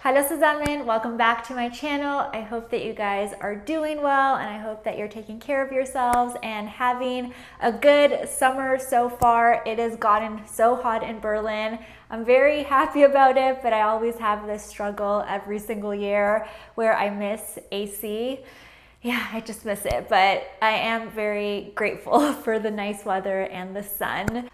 Hallo zusammen, welcome back to my channel. I hope that you guys are doing well and I hope that you're taking care of yourselves and having a good summer so far. It has gotten so hot in Berlin. I'm very happy about it, but I always have this struggle every single year where I miss AC. Yeah, I just miss it, but I am very grateful for the nice weather and the sun.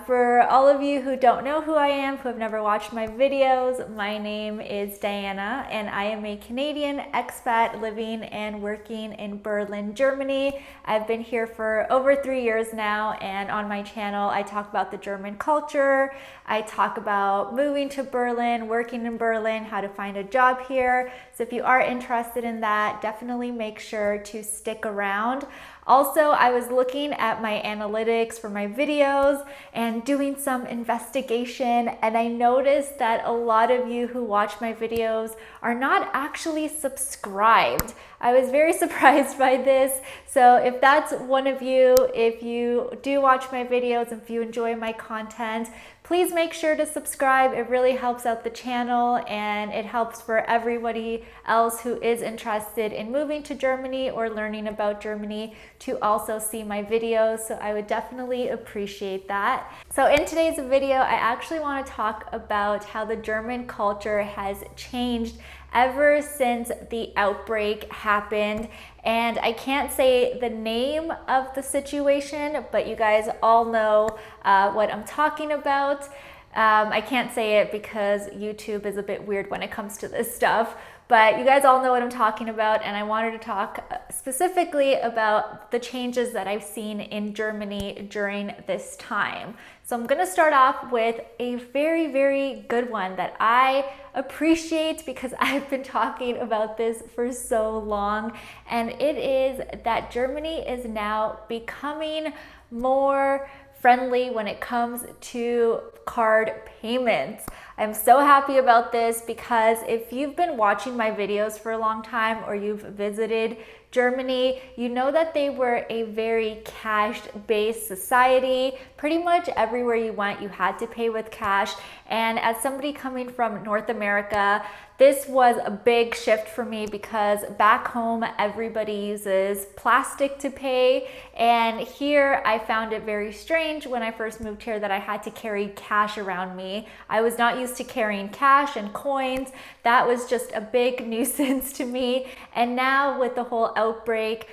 For all of you who don't know who I am, who have never watched my videos, my name is Diana and I am a Canadian expat living and working in Berlin, Germany. I've been here for over 3 years now, and on my channel I talk about the German culture, I talk about moving to Berlin, working in Berlin, how to find a job here. So if you are interested in that, definitely make sure to stick around. Also, I was looking at my analytics for my videos and doing some investigation, and I noticed that a lot of you who watch my videos are not actually subscribed. I was very surprised by this. So if that's one of you, if you do watch my videos, if you enjoy my content, please make sure to subscribe. It really helps out the channel and it helps for everybody else who is interested in moving to Germany or learning about Germany to also see my videos. So I would definitely appreciate that. So in today's video, I actually want to talk about how the German culture has changed ever since the outbreak happened. And I can't say the name of the situation, but you guys all know what I'm talking about. I can't say it because YouTube is a bit weird when it comes to this stuff, but you guys all know what I'm talking about, and I wanted to talk specifically about the changes that I've seen in Germany during this time. So I'm gonna start off with a very, very good one that I appreciate because I've been talking about this for so long, and it is that Germany is now becoming more friendly when it comes to card payments. I'm so happy about this because if you've been watching my videos for a long time or you've visited Germany, you know that they were a very cash-based society. Pretty much everywhere you went, you had to pay with cash. And as somebody coming from North America, this was a big shift for me because back home, everybody uses plastic to pay. And here I found it very strange when I first moved here that I had to carry cash around me. I was not used to carrying cash and coins. That was just a big nuisance to me. And now with the whole outbreak,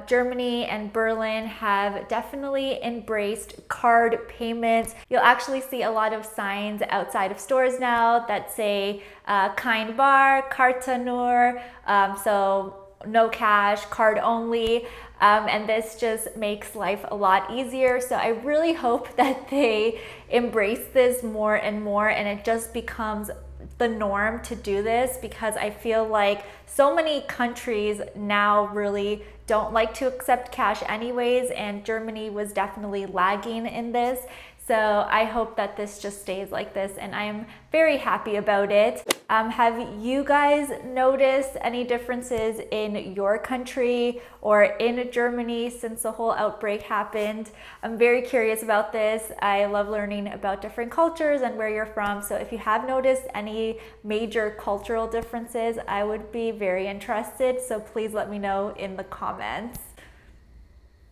Germany and Berlin have definitely embraced card payments. You'll actually see a lot of signs outside of stores now that say Kein Bar, Karte nur, so no cash, card only. And this just makes life a lot easier. So I really hope that they embrace this more and more and it just becomes the norm to do this, because I feel like so many countries now really don't like to accept cash anyways, and Germany was definitely lagging in this. So I hope that this just stays like this, and I'm very happy about it. Have you guys noticed any differences in your country or in Germany since the whole outbreak happened? I'm very curious about this. I love learning about different cultures and where you're from. So if you have noticed any major cultural differences, I would be very interested. So please let me know in the comments.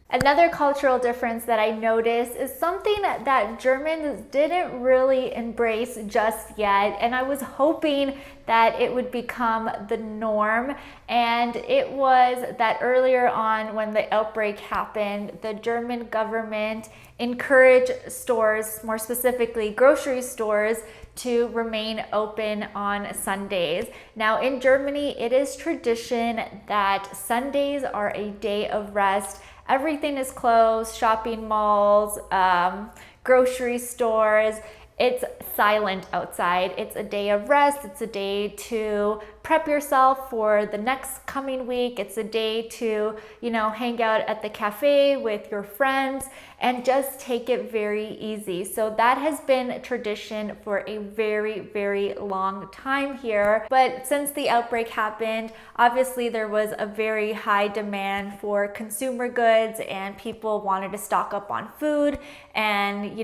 Another cultural difference that I noticed is something that Germans didn't really embrace just yet, and I was hoping that it would become the norm. And it was that earlier on when the outbreak happened, the German government encouraged stores, more specifically grocery stores, to remain open on Sundays. Now in Germany, it is tradition that Sundays are a day of rest. Everything is closed, shopping malls, grocery stores. It's silent outside. It's a day of rest. It's a day to prep yourself for the next coming week. It's a day to, hang out at the cafe with your friends and just take it very easy. So that has been a tradition for a very, very long time here. But since the outbreak happened, obviously there was a very high demand for consumer goods and people wanted to stock up on food. And,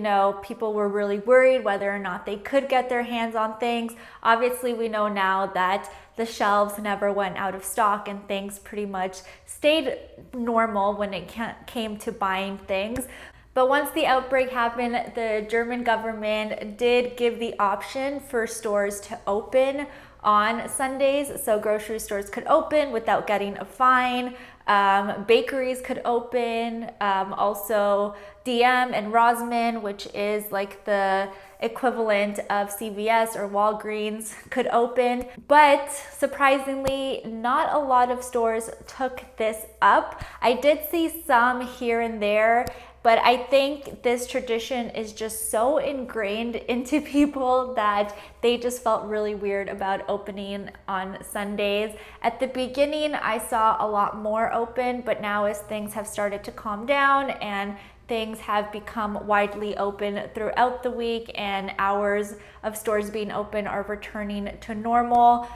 people were really worried whether or not they could get their hands on things. Obviously, we know now that the shelves never went out of stock and things pretty much stayed normal when it came to buying things. But once the outbreak happened, the German government did give the option for stores to open on Sundays. So grocery stores could open without getting a fine. Bakeries could open. Also DM and Rossmann, which is like the equivalent of CVS or Walgreens, could open. But surprisingly, not a lot of stores took this up. I did see some here and there, but I think this tradition is just so ingrained into people that they just felt really weird about opening on Sundays. At the beginning, I saw a lot more open, but now as things have started to calm down and things have become widely open throughout the week and hours of stores being open are returning to normal,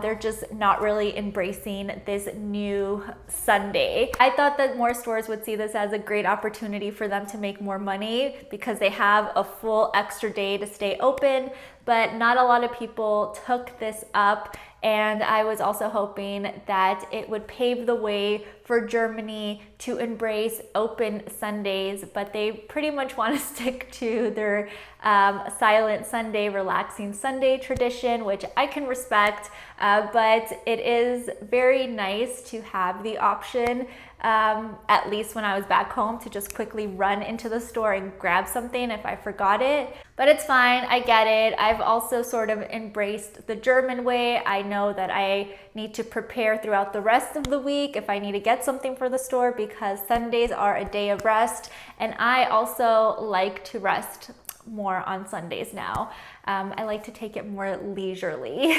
they're just not really embracing this new Sunday. I thought that more stores would see this as a great opportunity for them to make more money because they have a full extra day to stay open, but not a lot of people took this up. And I was also hoping that it would pave the way for Germany to embrace open Sundays, but they pretty much want to stick to their silent Sunday, relaxing Sunday tradition, which I can respect, but it is very nice to have the option, at least when I was back home, to just quickly run into the store and grab something if I forgot it. But it's fine, I get it. I've also sort of embraced the German way. I know that I need to prepare throughout the rest of the week if I need to get something for the store, because Sundays are a day of rest, and I also like to rest more on Sundays now. I like to take it more leisurely.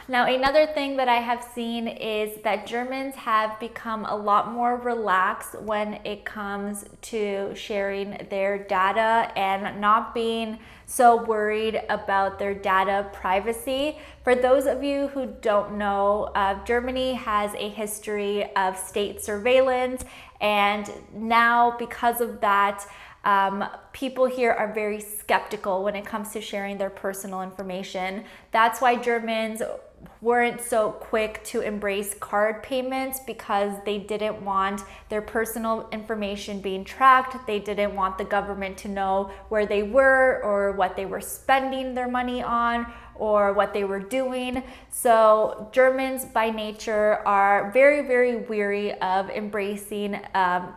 Now, another thing that I have seen is that Germans have become a lot more relaxed when it comes to sharing their data and not being so worried about their data privacy. For those of you who don't know, Germany has a history of state surveillance, and now because of that, people here are very skeptical when it comes to sharing their personal information. That's why Germans weren't so quick to embrace card payments, because they didn't want their personal information being tracked. They didn't want the government to know where they were or what they were spending their money on or what they were doing. So Germans by nature are very, very weary of embracing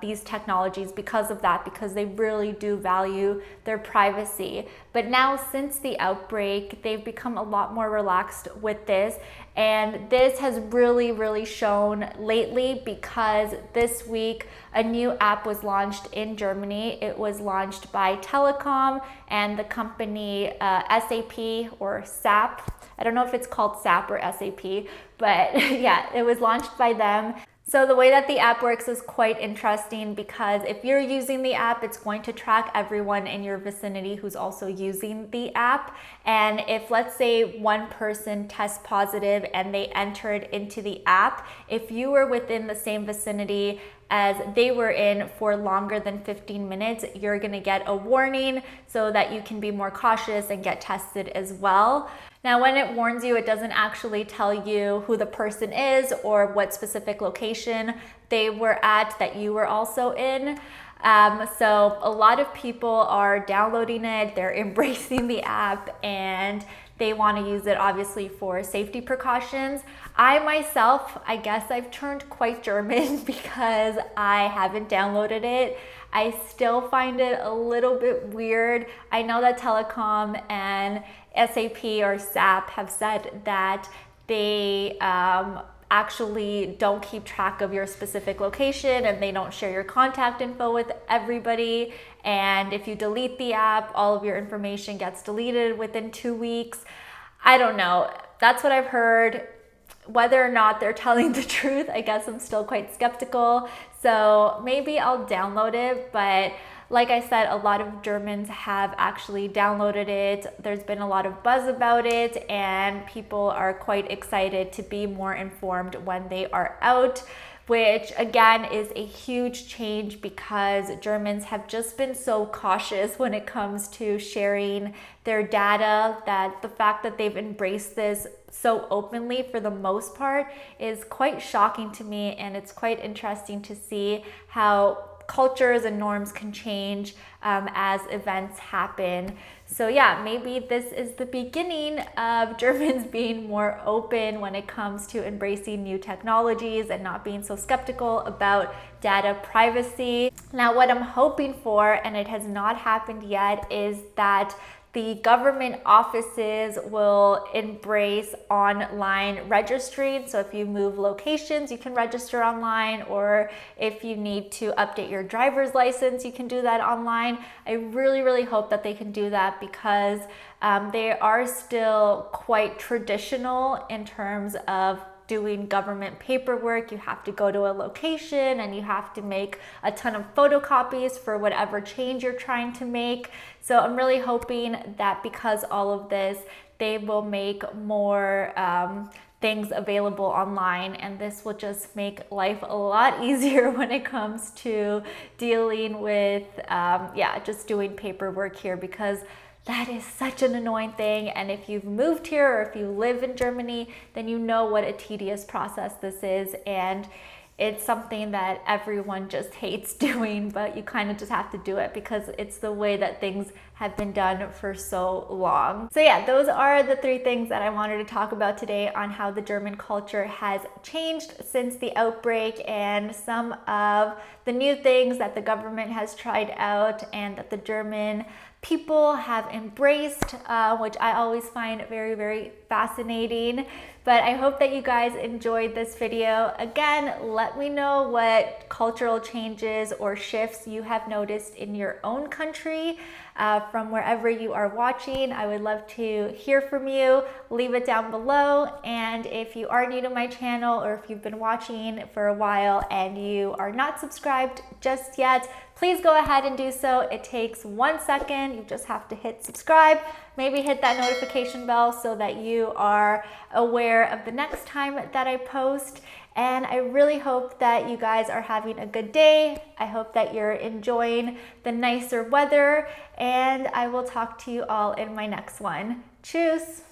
these technologies because of that, because they really do value their privacy. But now, since the outbreak, they've become a lot more relaxed with this. And this has really, really shown lately, because this week a new app was launched in Germany. It was launched by Telekom and the company SAP or SAP. I don't know if it's called SAP or SAP, but yeah, it was launched by them. So the way that the app works is quite interesting, because if you're using the app, it's going to track everyone in your vicinity who's also using the app. And if, let's say, one person tests positive and they entered into the app, if you were within the same vicinity as they were in for longer than 15 minutes, you're gonna get a warning so that you can be more cautious and get tested as well. Now, when it warns you, it doesn't actually tell you who the person is or what specific location they were at that you were also in. So a lot of people are downloading it, they're embracing the app, and they want to use it obviously for safety precautions. I myself, I guess I've turned quite German because I haven't downloaded it. I still find it a little bit weird. I know that Telekom and SAP or SAP have said that they actually don't keep track of your specific location, and they don't share your contact info with everybody. And if you delete the app, all of your information gets deleted within 2 weeks. I don't know. That's what I've heard. Whether or not they're telling the truth, I guess I'm still quite skeptical. So maybe I'll download it, but like I said, a lot of Germans have actually downloaded it. There's been a lot of buzz about it, and people are quite excited to be more informed when they are out. which again is a huge change because Germans have just been so cautious when it comes to sharing their data, that the fact that they've embraced this so openly for the most part is quite shocking to me, and it's quite interesting to see how cultures and norms can change as events happen. So yeah, maybe this is the beginning of Germans being more open when it comes to embracing new technologies and not being so skeptical about data privacy. Now, what I'm hoping for, and it has not happened yet, is that the government offices will embrace online registering. So if you move locations, you can register online, or if you need to update your driver's license, you can do that online. I really, really hope that they can do that because they are still quite traditional in terms of doing government paperwork. You have to go to a location and you have to make a ton of photocopies for whatever change you're trying to make. So I'm really hoping that because all of this, they will make more things available online, and this will just make life a lot easier when it comes to dealing with just doing paperwork here, because that is such an annoying thing. And if you've moved here or if you live in Germany, then you know what a tedious process this is. And it's something that everyone just hates doing, but you kind of just have to do it because it's the way that things have been done for so long. So yeah, those are the 3 things that I wanted to talk about today on how the German culture has changed since the outbreak, and some of the new things that the government has tried out and that the German people have embraced, which I always find very, very fascinating. But I hope that you guys enjoyed this video. Again, let me know what cultural changes or shifts you have noticed in your own country from wherever you are watching. I would love to hear from you. Leave it down below. And if you are new to my channel, or if you've been watching for a while and you are not subscribed just yet, please go ahead and do so. It takes 1 second. You just have to hit subscribe, maybe hit that notification bell so that you are aware of the next time that I post. And I really hope that you guys are having a good day. I hope that you're enjoying the nicer weather, and I will talk to you all in my next one. Tschüss!